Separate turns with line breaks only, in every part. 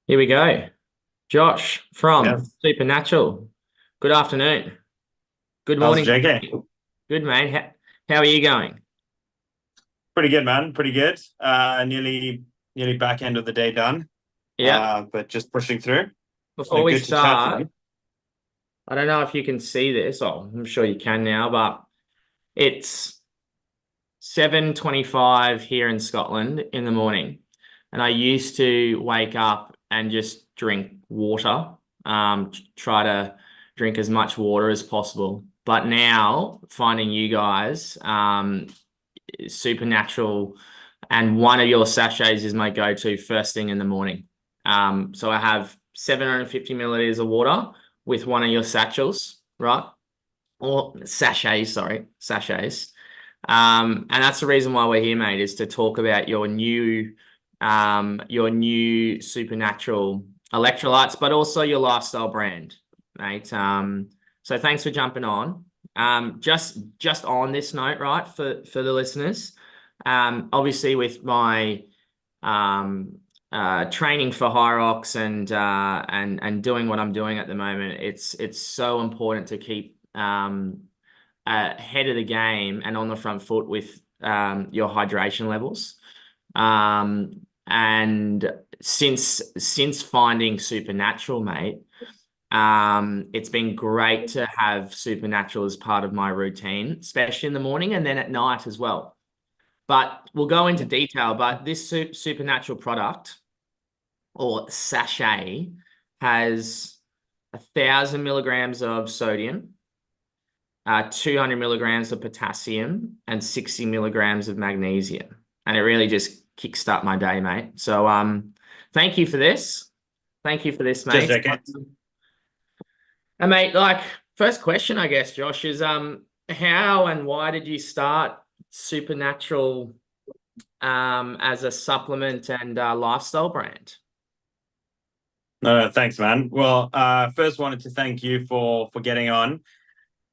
Here we go. Josh from
Yeah.
Supernatural. Good afternoon. Good
How's
morning.
JK?
Good, mate. How are you going?
Pretty good, man. Pretty good. Nearly back end of the day done.
Yeah.
But just pushing through.
Before we
Good to chat,
start,
man.
I don't know if you can see this. Oh, I'm sure you can now, but it's 7:25 here in Scotland in the morning. And I used to wake up and just drink water, try to drink as much water as possible. But now finding you guys, Supernatural, and one of your sachets is my go-to first thing in the morning. So I have 750 milliliters of water with one of your satchels, right? Or sachets, sorry, sachets. And that's the reason why we're here, mate, is to talk about your new Supernatural electrolytes, but also your lifestyle brand, mate. So thanks for jumping on. Just on this note, right, for the listeners, obviously with my training for HYROX and doing what I'm doing at the moment, it's so important to keep ahead of the game and on the front foot with your hydration levels. And since finding Supernatural, mate, it's been great to have Supernatural as part of my routine, especially in the morning and then at night as well. But we'll go into detail. But this Supernatural product or sachet has 1,000 milligrams of sodium, 200 milligrams of potassium, and 60 milligrams of magnesium. And it really just kickstart my day, mate. So thank you for this. Thank you for this,
Cheers,
mate.
JK.
And mate, like first question, I guess, Josh, is how and why did you start Supernatural as a supplement and lifestyle brand?
No, thanks, man. Well, first wanted to thank you for getting on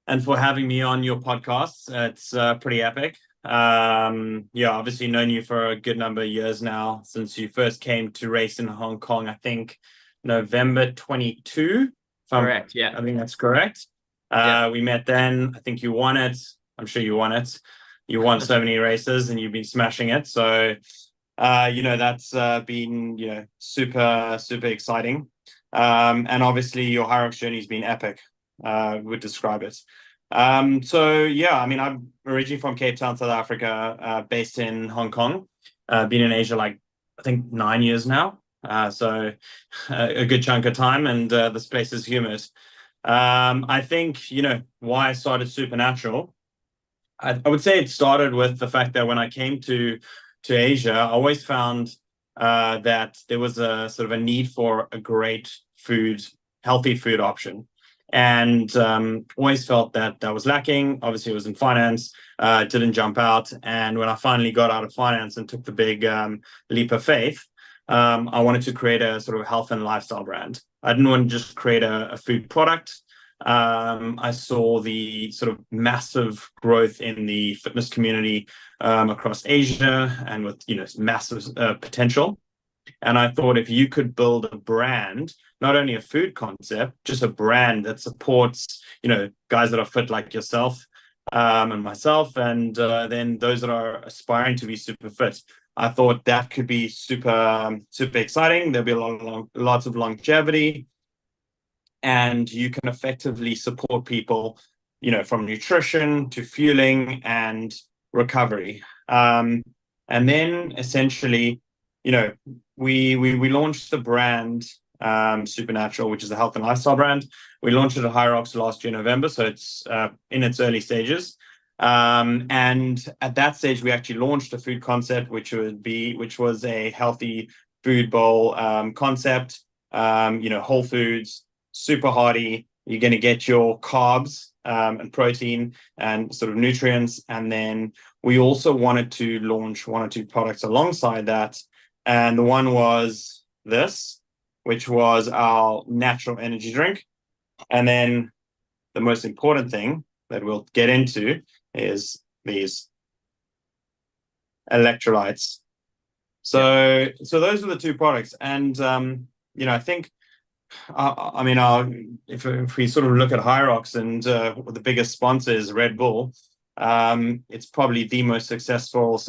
and for having me on your podcast. It's pretty epic. Yeah, obviously known you for a good number of years now since you first came to race in Hong Kong. I think November 22. If
Correct. Yeah.
I think that's correct.
Yeah.
We met then. I think you won it. I'm sure you won it. You won so many races and you've been smashing it. So, that's been, super exciting. And obviously your HYROX journey has been epic, would describe it. So yeah, I mean, I'm originally from Cape Town, South Africa, based in Hong Kong. Been in Asia like I think 9 years now. So a good chunk of time, and this place is humid. I think why I started Supernatural. I would say it started with the fact that when I came to Asia, I always found that there was a sort of a need for a great food, healthy food option, and always felt that that was lacking. Obviously, it was in finance, didn't jump out, and when I finally got out of finance and took the big leap of faith, I wanted to create a sort of health and lifestyle brand. I didn't want to just create a food product. I saw the sort of massive growth in the fitness community across Asia and with massive potential. And I thought if you could build a brand, not only a food concept, just a brand that supports guys that are fit like yourself and myself, and then those that are aspiring to be super fit. I thought that could be super exciting. There'll be lots of longevity, and you can effectively support people, from nutrition to fueling and recovery. And then essentially, you know, we launched the brand Supernatural, which is a health and lifestyle brand. We launched it at HYROX last year, November, so it's in its early stages. And at that stage, we actually launched a food concept, which was a healthy food bowl concept. Whole foods, super hearty. You're going to get your carbs and protein and sort of nutrients. And then we also wanted to launch one or two products alongside that. And the one was this, which was our natural energy drink. And then the most important thing that we'll get into is these electrolytes.
Yeah.
So those are the two products. And I think, I mean, if we sort of look at HYROX and the biggest sponsor is Red Bull, it's probably the most successful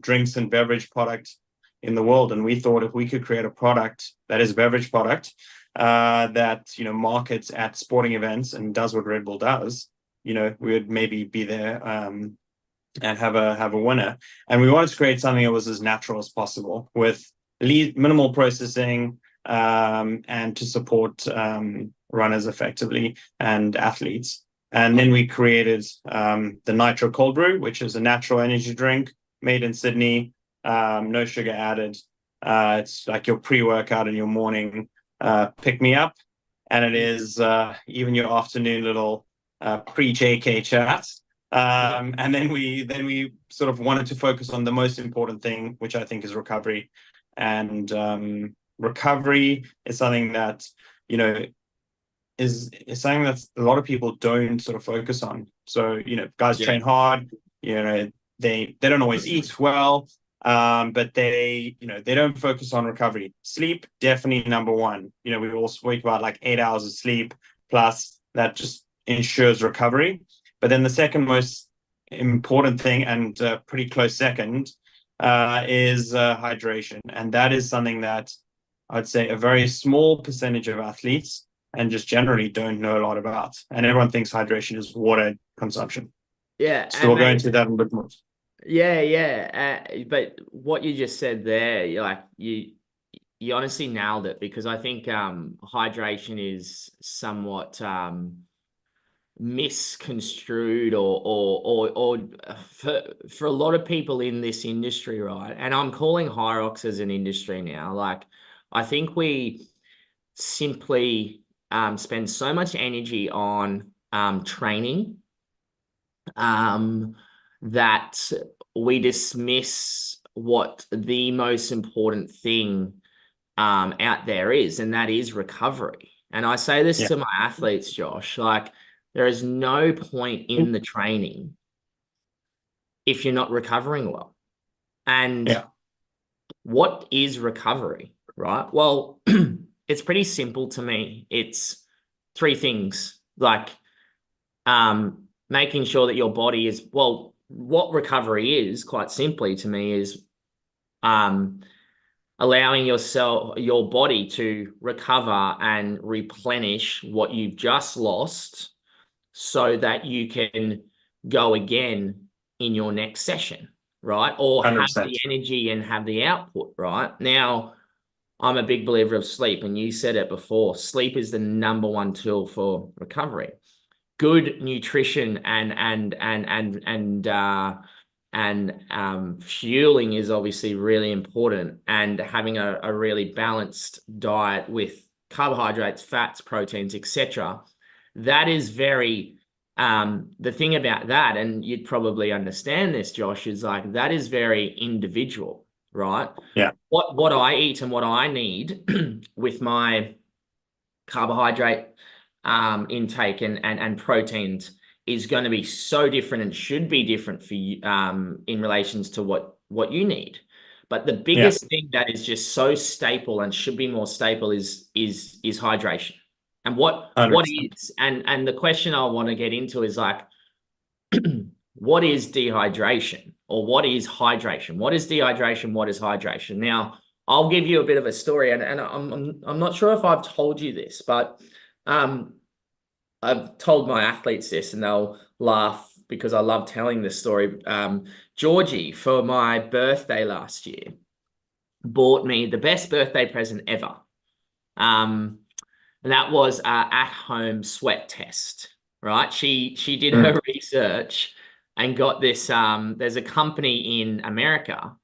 drinks and beverage product in the world. And we thought if we could create a product that is a beverage product that markets at sporting events and does what Red Bull does, we would maybe be there and have a winner. And we wanted to create something that was as natural as possible with minimal processing and to support runners effectively and athletes. And then we created the Nitro Cold Brew, which is a natural energy drink made in Sydney, no sugar added. It's like your pre-workout in your morning pick-me-up. And it is even your afternoon little pre-JK chat. And then we sort of wanted to focus on the most important thing, which I think is recovery. And recovery is something that, is something that a lot of people don't sort of focus on. So, guys train hard, they don't always eat well, but they don't focus on recovery. Sleep, definitely number one. We all speak about like 8 hours of sleep plus that just ensures recovery. But then the second most important thing and pretty close second is hydration. And that is something that I'd say a very small percentage of athletes and just generally don't know a lot about. And everyone thinks hydration is water consumption.
Yeah.
So we'll go into that a bit more.
Yeah. But what you just said there, you honestly nailed it, because I think hydration is somewhat misconstrued or for a lot of people in this industry, right? And I'm calling HYROX as an industry now. Like, I think we simply spend so much energy on training that we dismiss what the most important thing out there is, and that is recovery. And I say this to my athletes, Josh, like, there is no point in the training if you're not recovering well. And what is recovery, right? Well, it's pretty simple to me. It's three things, like making sure that your body is, well, what recovery is, quite simply to me, is allowing your body to recover and replenish what you've just lost so that you can go again in your next session, right? Or
100%.
have the energy and have the output, right? Now, I'm a big believer of sleep, and you said it before. Sleep is the number one tool for recovery. Good nutrition and fueling is obviously really important, and having a really balanced diet with carbohydrates, fats, proteins, etc. That is very the thing about that, and you'd probably understand this, Josh, is like that is very individual, right?
Yeah.
What I eat and what I need with my carbohydrate intake and proteins is going to be so different, and should be different for you in relations to what you need. But the biggest thing that is just so staple and should be more staple is hydration. And what
100%.
is, and the question I want to get into is like, what is dehydration, or what is hydration? What is dehydration? What is hydration? Now, I'll give you a bit of a story, and I'm not sure if I've told you this, but I've told my athletes this, and they'll laugh because I love telling this story. Georgie, for my birthday last year, bought me the best birthday present ever. And that was an at-home sweat test, right? She did her research and got this. There's a company in America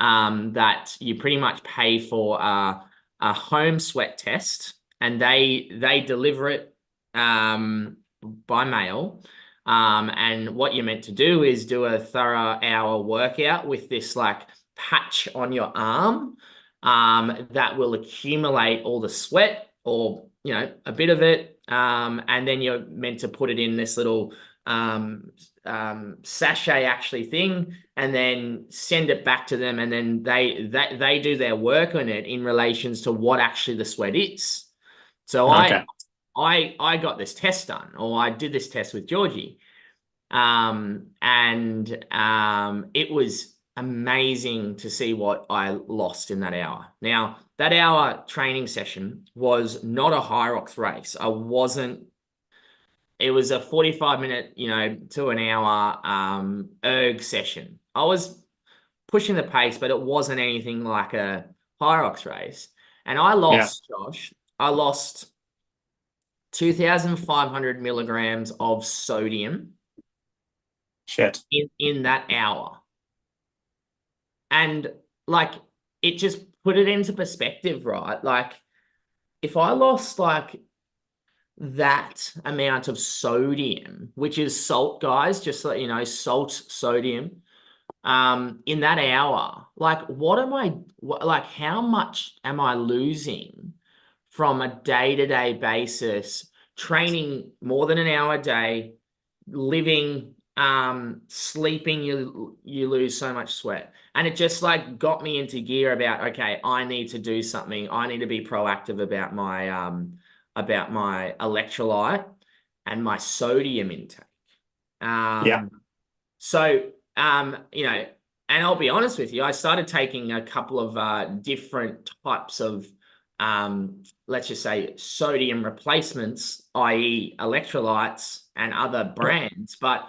that you pretty much pay for a home sweat test, and they deliver it by mail. And what you're meant to do is do a thorough hour workout with this like patch on your arm that will accumulate all the sweat, or a bit of it, and then you're meant to put it in this little sachet actually thing, and then send it back to them, and then they do their work on it in relations to what actually the sweat is. So
Okay.
I got this test done, or I did this test with Georgie, and it was amazing to see what I lost in that hour. Now, that hour training session was not a HYROX race. It was a 45-minute, to an hour erg session. I was pushing the pace, but it wasn't anything like a HYROX race. And I
Yeah.
lost, Josh, I lost 2,500 milligrams of sodium
Shit.
in that hour. And like, it just put it into perspective, right? Like, if I lost like that amount of sodium, which is salt, guys, just so you know, salt, sodium, in that hour, like, like, how much am I losing from a day-to-day basis, training more than an hour a day, living, sleeping, you lose so much sweat. And it just like got me into gear about, okay, I need to do something. I need to be proactive about my electrolyte and my sodium intake.
Yeah.
So, and I'll be honest with you, I started taking a couple of different types of, let's just say, sodium replacements, i.e., electrolytes and other brands. But,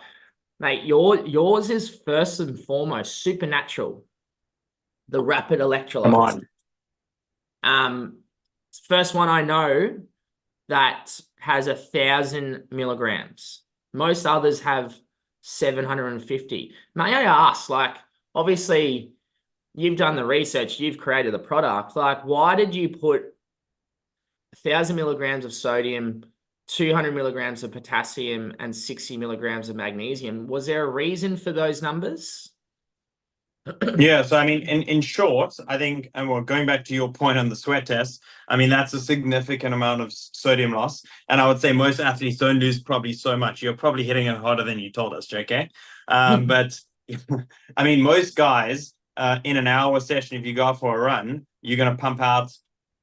mate, yours is first and foremost Supernatural, the rapid
Come
electrolytes.
on.
First one I know that has 1,000 milligrams. Most others have 750. May I ask, like, obviously you've done the research, you've created the product. Like, why did you put 1,000 milligrams of sodium, 200 milligrams of potassium, and 60 milligrams of magnesium? Was there a reason for those numbers?
Yeah, so I mean, in short, I think, and well, going back to your point on the sweat test, I mean, that's a significant amount of sodium loss. And I would say most athletes don't lose probably so much. You're probably hitting it harder than you told us, JK. But I mean, most guys in an hour session, if you go out for a run, you're going to pump out,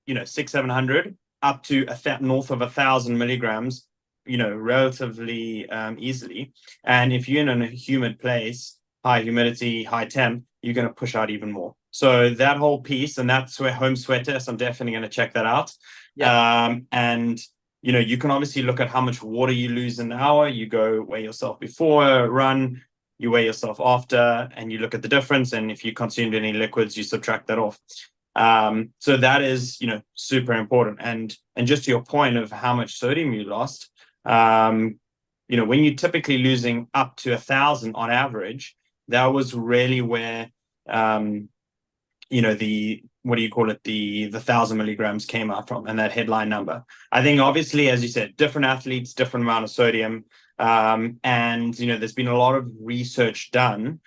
600-700 up to north of 1,000 milligrams, relatively easily. And if you're in a humid place, high humidity, high temp, you're going to push out even more. So that whole piece, and that's where home sweat test, I'm definitely going to check that out.
Yeah.
And you can obviously look at how much water you lose in an hour. You go weigh yourself before a run, you weigh yourself after, and you look at the difference. And if you consumed any liquids, you subtract that off. So that is, super important. And just to your point of how much sodium you lost, when you're typically losing up to 1,000 on average, that was really where, the, what do you call it? The 1,000 milligrams came out from, and that headline number. I think obviously, as you said, different athletes, different amount of sodium. And, there's been a lot of research done,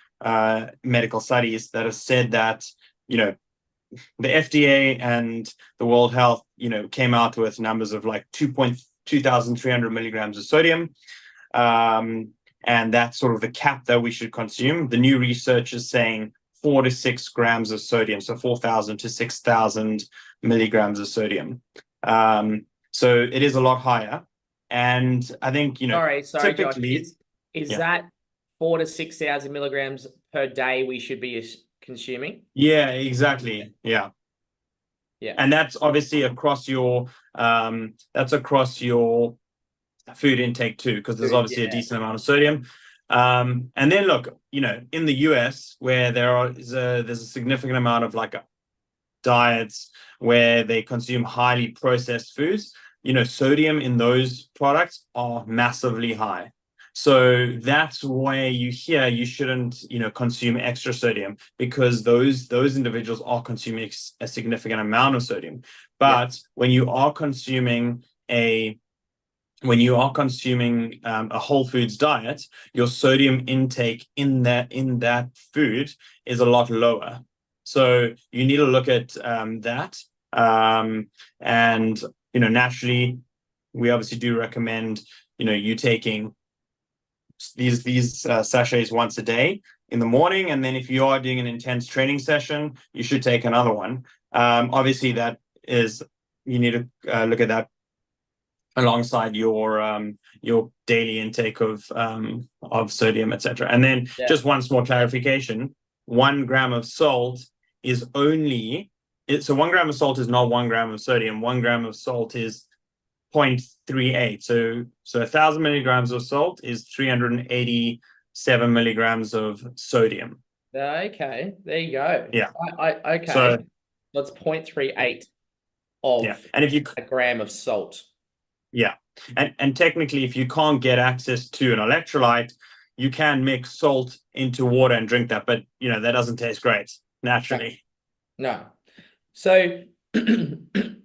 medical studies that have said that, the FDA and the World Health, came out with numbers of like 2,300 milligrams of sodium. And that's sort of the cap that we should consume. The new research is saying 4 to 6 grams of sodium, so 4,000 to 6,000 milligrams of sodium. So it is a lot higher. And I think,
Sorry,
typically,
Josh. Is that 4,000 to 6,000 milligrams per day we should be consuming?
Yeah, exactly. Yeah.
Yeah.
And that's obviously across your food intake too, because there's obviously a decent amount of sodium. And then look, in the US, where there's a significant amount of like diets where they consume highly processed foods, sodium in those products are massively high. So that's why you hear you shouldn't, consume extra sodium, because those individuals are consuming a significant amount of sodium. But when you are consuming a whole foods diet, your sodium intake in that food is a lot lower. So you need to look at that. And naturally, we obviously do recommend you taking these sachets once a day in the morning, and then if you are doing an intense training session, you should take another one. Obviously, that is you need to look at that alongside your daily intake of sodium, etc. And then just one small clarification: 1 gram of salt is only so 1 gram of salt is not 1 gram of sodium. 1 gram of salt is 0.38. So 1,000 milligrams of salt is 387 milligrams of sodium.
Okay, there you go.
Yeah.
Okay.
So
that's 0.38 of
and if you
a gram of salt.
Yeah. And technically, if you can't get access to an electrolyte, you can mix salt into water and drink that. But, that doesn't taste great naturally.
No. So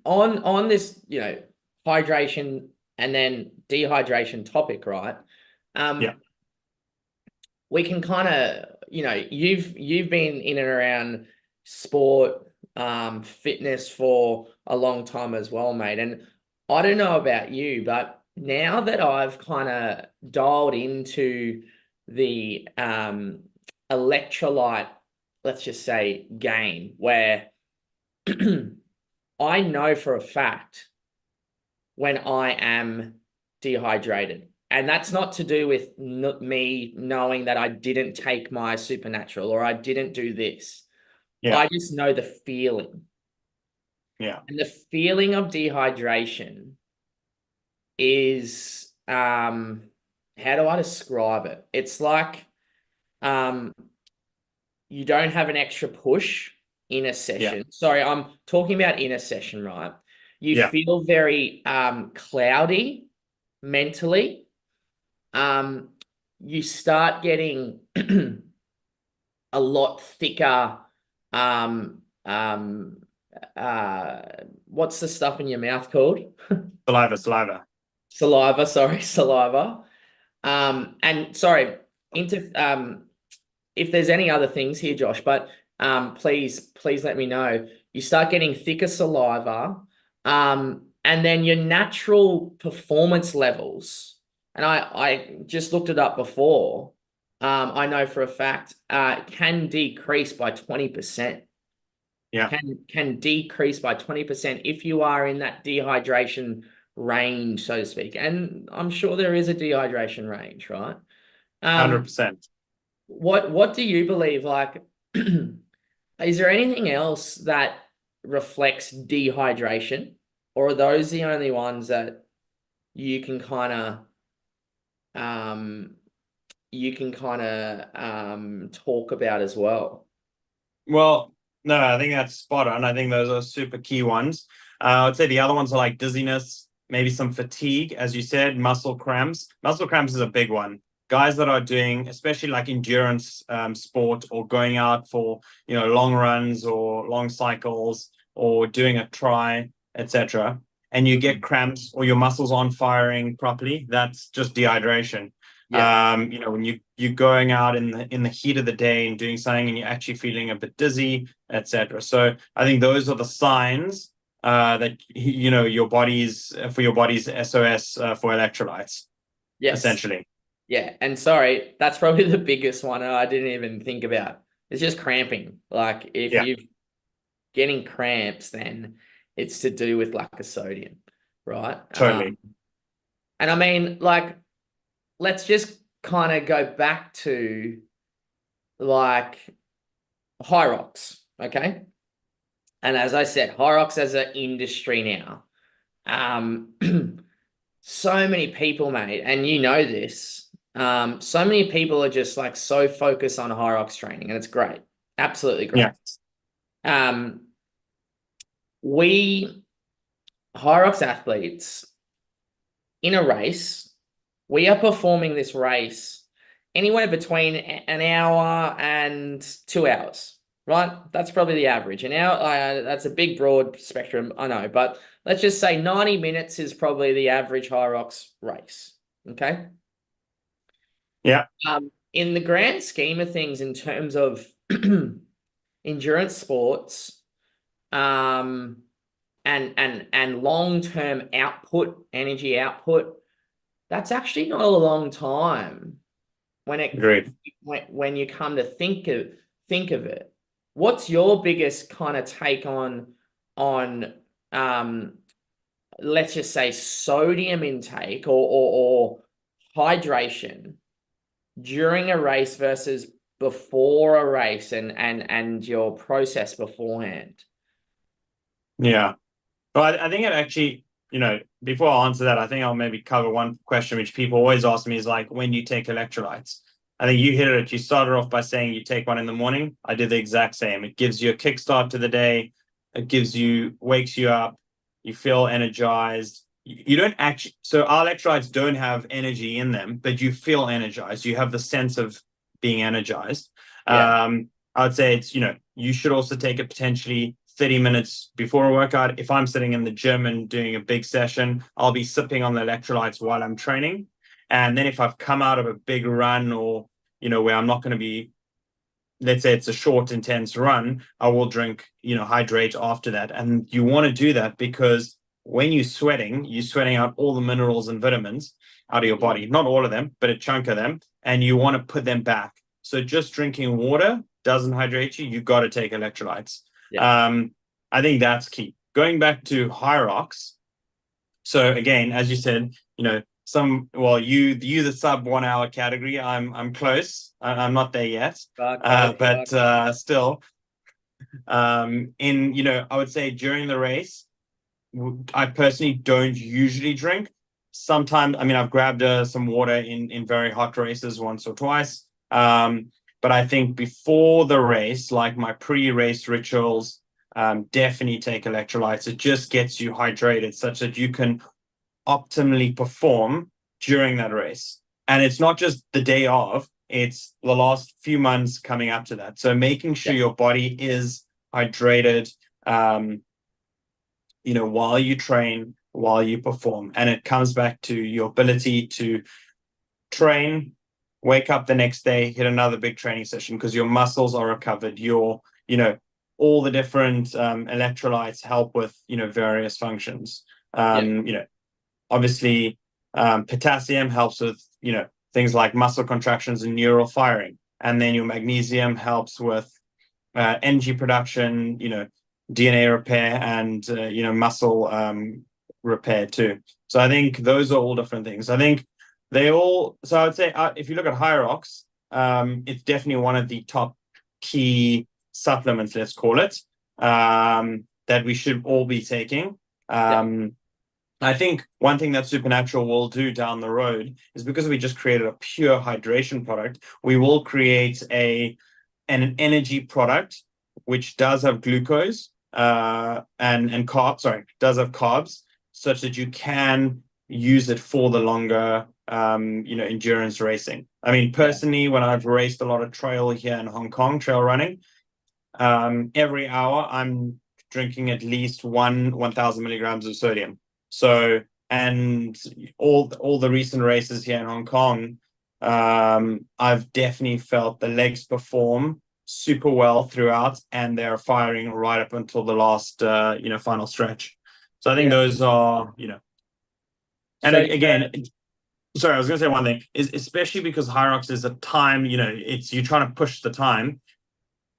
on this, hydration and then dehydration topic, right? We can kind of, you've been in and around sport, fitness for a long time as well, mate. And I don't know about you, but now that I've kind of dialed into the electrolyte, let's just say, game, where I know for a fact when I am dehydrated. And that's not to do with me knowing that I didn't take my supernatural or I didn't do this.
Yeah.
I just know the feeling.
Yeah.
And the feeling of dehydration is, how do I describe it? It's like you don't have an extra push in a session. Sorry, I'm talking about in a session, right? You feel very cloudy mentally. You start getting a lot thicker. What's the stuff in your mouth called? Saliva, sorry, saliva. And sorry, if there's any other things here, Josh, but please let me know. You start getting thicker saliva, and then your natural performance levels, and I just looked it up before. I know for a fact can decrease by 20%.
Yeah.
Can decrease by 20% if you are in that dehydration range, so to speak. And I'm sure there is a dehydration range, right?
100%.
What do you believe? Like, is there anything else that reflects dehydration, or are those the only ones that you can kind of talk about as well?
Well, no, I think that's spot on. I think those are super key ones. I would say the other ones are like dizziness, maybe some fatigue, as you said, muscle cramps. Muscle cramps is a big one. Guys that are doing, especially like endurance sport or going out for, long runs or long cycles or doing a try, etc., and you get cramps or your muscles aren't firing properly, that's just dehydration. When you're going out in the heat of the day and doing something and you're actually feeling a bit dizzy, etc. So I think those are the signs that your body's SOS for electrolytes.
Yes.
Essentially.
Yeah, and sorry, that's probably the biggest one I didn't even think about. It's just cramping. Like if you're getting cramps, then it's to do with lack of sodium, right?
Totally.
And I mean, like, let's just kind of go back to like HYROX, okay? And as I said, HYROX as an industry now. So many people, mate, and you know this. So many people are just like so focused on HYROX training, and it's great, absolutely great. We HYROX athletes in a race, we are performing this race anywhere between an hour and 2 hours, right? That's probably the average. An hour, that's a big, broad spectrum, I know, but let's just say 90 minutes is probably the average HYROX race, okay?
Yeah.
In the grand scheme of things, in terms of endurance sports, and long-term output, energy output, that's actually not a long time when
Agreed.
when you come to think of it, what's your biggest kind of take on let's just say sodium intake or hydration during a race versus before a race and your process beforehand?
Yeah. Well, I think it actually, before I answer that, I think I'll maybe cover one question which people always ask me is like, when do you take electrolytes? I think you hit it. You started off by saying you take one in the morning. I did the exact same. It gives you a kickstart to the day. It wakes you up. You feel energized. You don't actually, so our electrolytes don't have energy in them, but you feel energized. You have the sense of being energized.
Yeah.
I would say it's, you should also take it potentially 30 minutes before a workout. If I'm sitting in the gym and doing a big session, I'll be sipping on the electrolytes while I'm training. And then if I've come out of a big run or, where I'm not going to be, let's say it's a short, intense run, I will drink, hydrate after that. And you want to do that because when you're sweating out all the minerals and vitamins out of your body, not all of them, but a chunk of them, and you want to put them back. So just drinking water doesn't hydrate you. You got to take electrolytes.
Yeah.
I think that's key. Going back to HYROX. So again, as you said, you the sub 1 hour category. I'm close. I'm not there yet. But still, I would say during the race, I personally don't usually drink. Sometimes, I mean, I've grabbed some water in very hot races once or twice. But I think before the race, like my pre-race rituals, definitely take electrolytes. It just gets you hydrated such that you can optimally perform during that race. And it's not just the day of, it's the last few months coming up to that. So making sure your body is hydrated, while you train, while you perform. And it comes back to your ability to train, wake up the next day, hit another big training session because your muscles are recovered. All the different electrolytes help with, various functions. Obviously, potassium helps with, things like muscle contractions and neural firing. And then your magnesium helps with energy production, DNA repair and, muscle repair too. So I think those are all different things. I think so I would say if you look at HYROX, it's definitely one of the top key supplements, let's call it, that we should all be taking. I think one thing that Supernatural will do down the road is because we just created a pure hydration product, we will create an energy product which does have glucose and carbs, does have carbs, such that you can use it for the longer endurance racing. I mean, personally, when I've raced a lot of trail here in Hong Kong, trail running, every hour I'm drinking at least 1,000 milligrams of sodium. So, and all the recent races here in Hong Kong, I've definitely felt the legs perform super well throughout, and they're firing right up until the last, final stretch. So I think those are, and
So,
again, sorry, I was going to say one thing is especially because HYROX is a time, you're trying to push the time.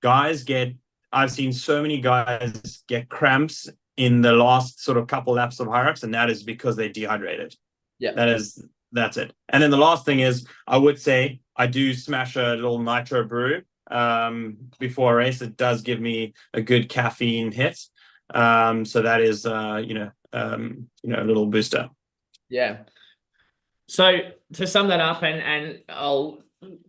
I've seen so many guys get cramps in the last sort of couple laps of HYROX, and that is because they're dehydrated.
Yeah.
That's it. And then the last thing is, I would say I do smash a little nitro brew before a race. It does give me a good caffeine hit. So that is a little booster.
Yeah. So to sum that up, and I'll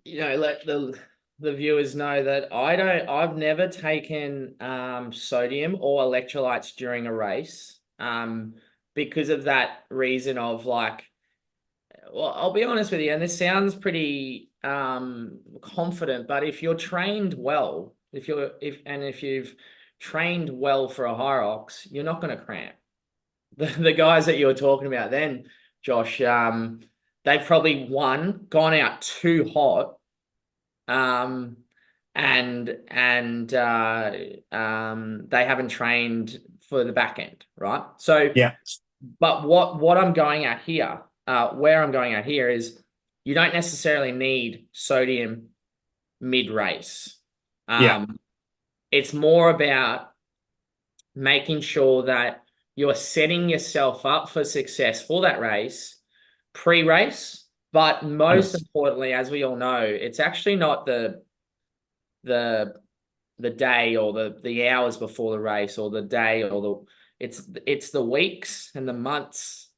let the viewers know that I've never taken sodium or electrolytes during a race because of that reason of like, well, I'll be honest with you, and this sounds pretty confident, but if you're trained well, if you've trained well for a HYROX, you're not going to cramp. The guys that you were talking about then, Josh, they've probably gone out too hot, and they haven't trained for the back end, right? So
yeah.
But what I'm going at here, where I'm going at here is you don't necessarily need sodium mid-race.
Yeah,
It's more about making sure that you're setting yourself up for success for that race pre-race. But most
100%.
importantly, as we all know, it's actually not the the day or the hours before the race or the day or the it's the weeks and the months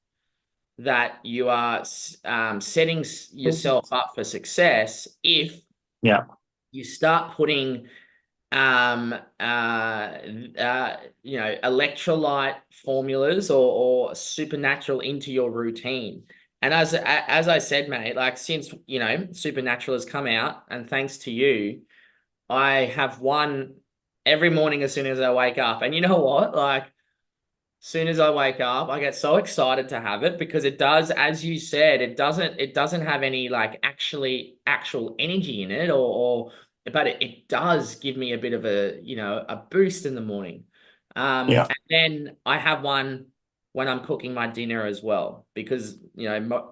that you are setting yourself up for success if
Yeah,
you start putting um electrolyte formulas or supernatural into your routine. And as I said, mate, like since supernatural has come out, and thanks to you, I have one every morning as soon as I wake up. And you know what, like soon as I wake up, I get so excited to have it because it does, as you said, it doesn't have any like actual energy in it or but it does give me a bit of a boost in the morning.
yeah,
And then I have one when I'm cooking my dinner as well because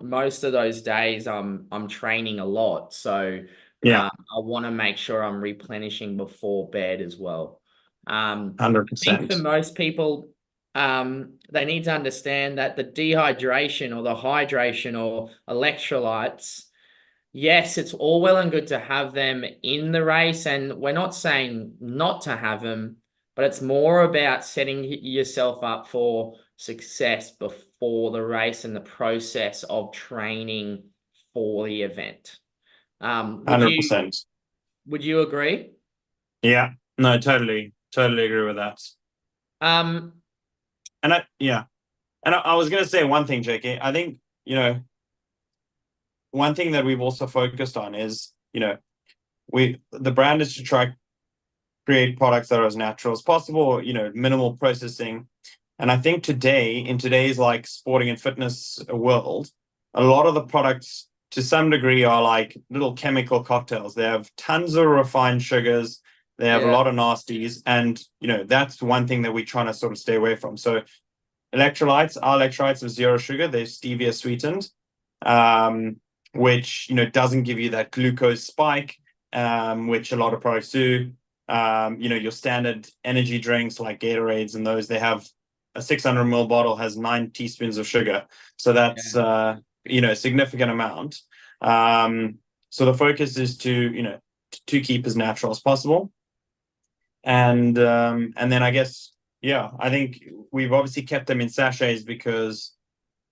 most of those days I'm training a lot, so
yeah,
I want to make sure I'm replenishing before bed as well. I think for
100%.
most people, they need to understand that the dehydration or the hydration or electrolytes, yes, it's all well and good to have them in the race, and we're not saying not to have them, but it's more about setting yourself up for success before the race and the process of training for the event. Would you
100%.
would you agree?
Yeah, no, totally agree with that.
Um,
And I was going to say one thing, JK. I think, one thing that we've also focused on is, the brand is to try create products that are as natural as possible, minimal processing. And I think in today's like sporting and fitness world, a lot of the products to some degree are like little chemical cocktails. They have tons of refined sugars, they have a
yeah,
lot of nasties, and that's one thing that we're trying to sort of stay away from. So our electrolytes have zero sugar, they're stevia sweetened, um, which doesn't give you that glucose spike, which a lot of products do. Your standard energy drinks like Gatorades and those, they have a 600 ml bottle has 9 teaspoons of sugar, so that's
yeah,
a significant amount. So the focus is to keep as natural as possible, and then I guess, yeah, I think we've obviously kept them in sachets because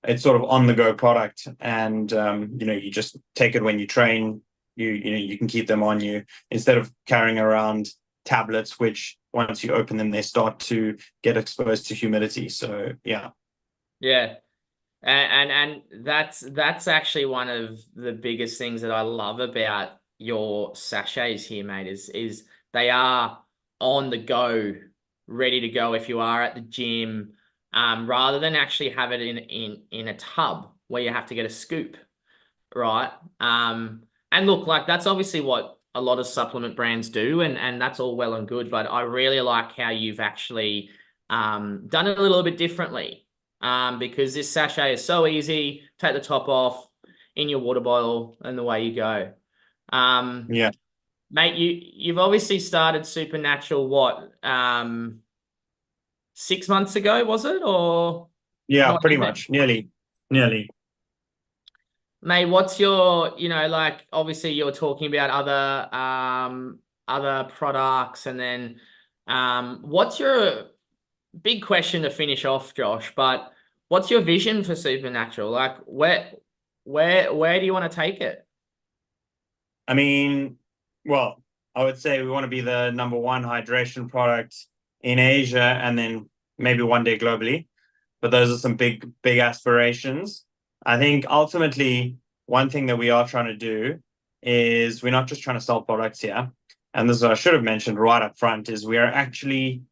it's sort of on the go product, and you just take it when you train. You can keep them on you instead of carrying around tablets, which once you open them, they start to get exposed to humidity. So yeah,
yeah. And that's actually one of the biggest things that I love about your sachets here, mate, is they are on the go, ready to go if you are at the gym, rather than actually have it in a tub where you have to get a scoop, right? And look, like that's obviously what a lot of supplement brands do, and that's all well and good, but I really like how you've actually done it a little bit differently. Because this sachet is so easy, take the top off in your water bottle, and away you go. Um,
yeah,
Mate, you've obviously started Supernatural, what, 6 months ago, was it? Or
yeah,
not
pretty
even?
much, nearly.
Mate, what's your, like obviously you're talking about other products, and then what's your big question to finish off, Josh, but what's your vision for Supernatural? Like where do you want to take it?
I mean, well, I would say we want to be the number one hydration product in Asia, and then maybe one day globally. But those are some big aspirations. I think ultimately, one thing that we are trying to do is we're not just trying to sell products here. And this is what I should have mentioned right up front, is we are actually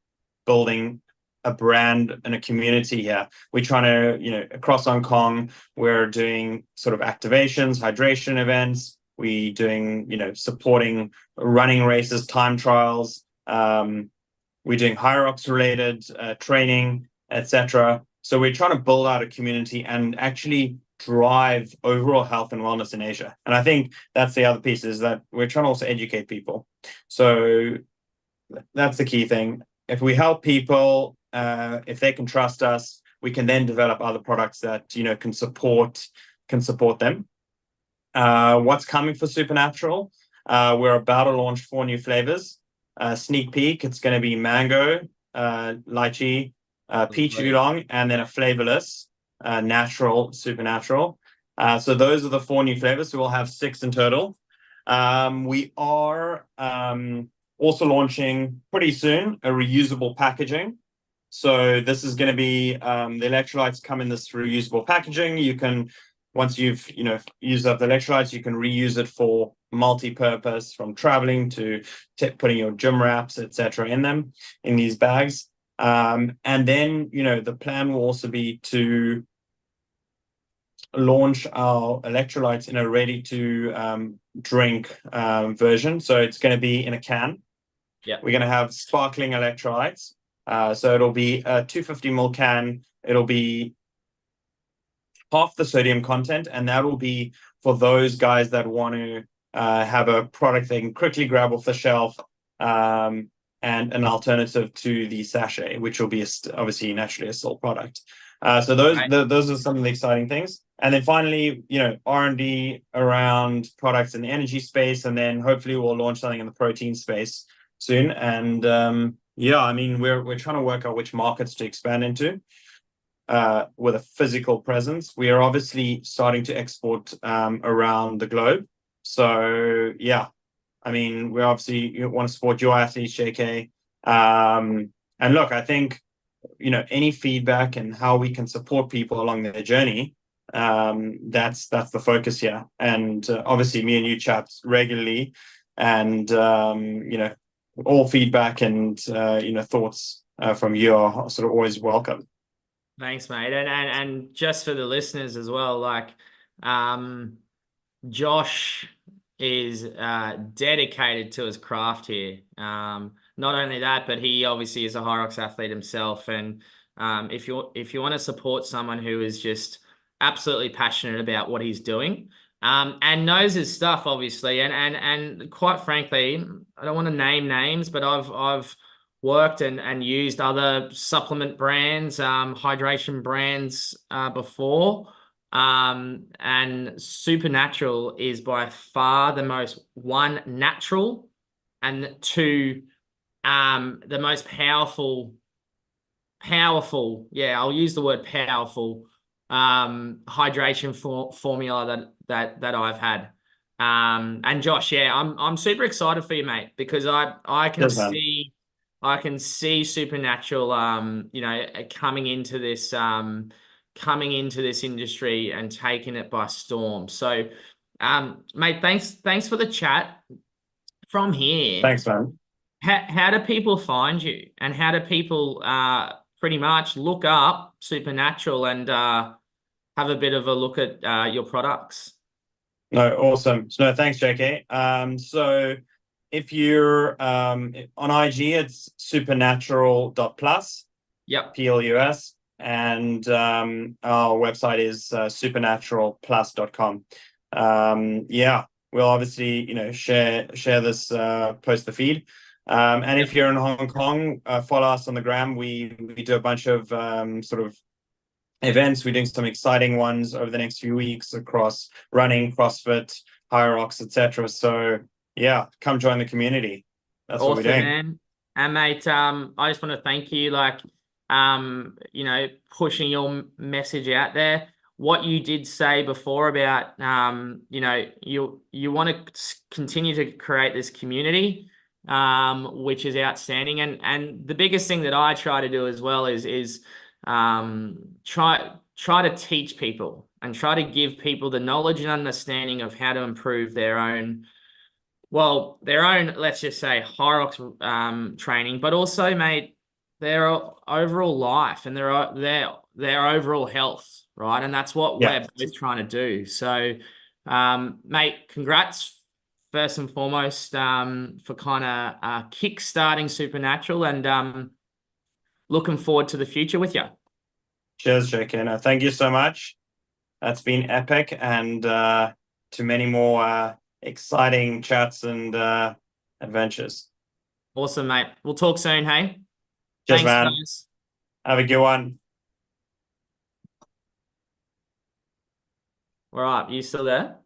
building a brand and a community here. We're trying to, across Hong Kong, we're doing sort of activations, hydration events. We doing, supporting running races, time trials. We're doing HYROX related training, etc. So we're trying to build out a community and actually drive overall health and wellness in Asia. And I think that's the other piece, is that we're trying to also educate people. So that's the key thing. If we help people, if they can trust us, we can then develop other products that can support them. What's coming for Supernatural? We're about to launch 4 new flavors. Sneak peek, it's going to be mango, lychee, peach oolong, and then a flavorless natural Supernatural. So those are the 4 new flavors. So we'll have 6 in total. We are also launching pretty soon a reusable packaging. So this is going to be the electrolytes come in this reusable packaging. You can, once you've used up the electrolytes, you can reuse it for multi-purpose, from traveling to putting your gym wraps, etc. in these bags. And then the plan will also be to launch our electrolytes in a ready to drink version. So it's going to be in a can.
Yeah,
we're going to have sparkling electrolytes. So it'll be a 250 ml can. It'll be half the sodium content, and that will be for those guys that want to have a product they can quickly grab off the shelf, and an alternative to the sachet, which will be obviously naturally a still product. So those are some of the exciting things. And then finally, R&D around products in the energy space, and then hopefully we'll launch something in the protein space soon. And we're trying to work out which markets to expand into with a physical presence. We are obviously starting to export around the globe. So yeah, we obviously want to support your athletes, JK. And look, I think any feedback and how we can support people along their journey, that's the focus here. And obviously me and you chat regularly, and all feedback and thoughts from you are sort of always welcome.
Thanks, mate. And just for the listeners as well, Josh is dedicated to his craft here. Not only that, but he obviously is a HYROX athlete himself. And if you want to support someone who is just absolutely passionate about what he's doing, and knows his stuff, obviously, and quite frankly, I don't want to name names, but I've worked and used other supplement brands, hydration brands before. And Supernatural is by far the most, one, natural, and two, the most powerful, yeah, I'll use the word powerful, hydration formula that I've had. And Josh, yeah, I'm super excited for you, mate, because I can
Yes, man.
see Supernatural, coming into this industry and taking it by storm. So, mate, thanks for the chat. From here,
Thanks, man.
how do people find you, and how do people pretty much look up Supernatural and have a bit of a look at your products?
No, awesome. So, no, thanks, JK. So if you're on IG, it's supernatural.plus.
Yep.
PLUS. And our website is supernaturalplus.com. We'll obviously share this, post the feed. And if you're in Hong Kong, follow us on the gram. We do a bunch of sort of events. We're doing some exciting ones over the next few weeks across running, CrossFit, HYROX, etc. So yeah, come join the community. That's
Awesome,
what we're doing.
man. And mate, I just want to thank you, pushing your message out there. What you did say before about, you want to continue to create this community, which is outstanding. And the biggest thing that I try to do as well is try to teach people and try to give people the knowledge and understanding of how to improve their own, let's just say HYROX training, but also, mate, their overall life and their overall health, right? And that's what we're both trying to do. So, mate, congrats first and foremost for kind of kick-starting Supernatural, and looking forward to the future with you.
Cheers, JK. No, thank you so much. That's been epic, and to many more exciting chats and adventures.
Awesome, mate. We'll talk soon, hey?
Cheers,
Thanks,
man.
guys.
Have a good one.
All right, you still there?